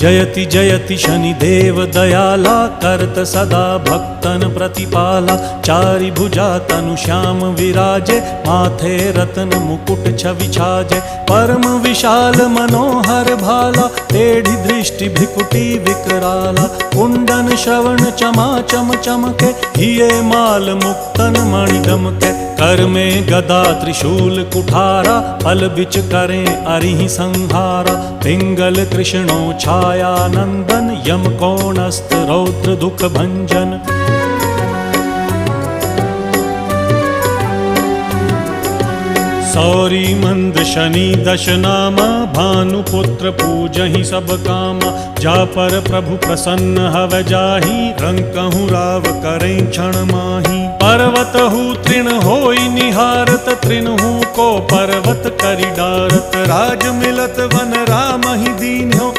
जयति जयति शनिदेव दयाला, करत सदा भक्तन प्रतिपाला। चारि भुजा तनु श्याम विराजे, माथे रत्न मुकुट छवि छाजे। परम विशाल मनोहर भाला, टेढ़ी दृष्टि भ्रिकुटी विकराला। कुंडन श्रवण चमा चम चमके, हिये माल मुक्तन मणि दमके। कर में गदा त्रिशूल कुठारा, पल बिच करें अरिहि संहारा। पिंगल कृष्णो छाया नंदन, यम कोणस्थ रौद्र दुख भंजन। सौरी मंद शनि दश नामा, भानुपुत्र पूजहि सब कामा। जा पर प्रभु प्रसन्न हव जाहि, रंकहु राव करें क्षण माहि। पर्वत हु तृण होई निहारत, तृणहु को पर्वत करि डारत। राज मिलत वन राम ही दीन्हो,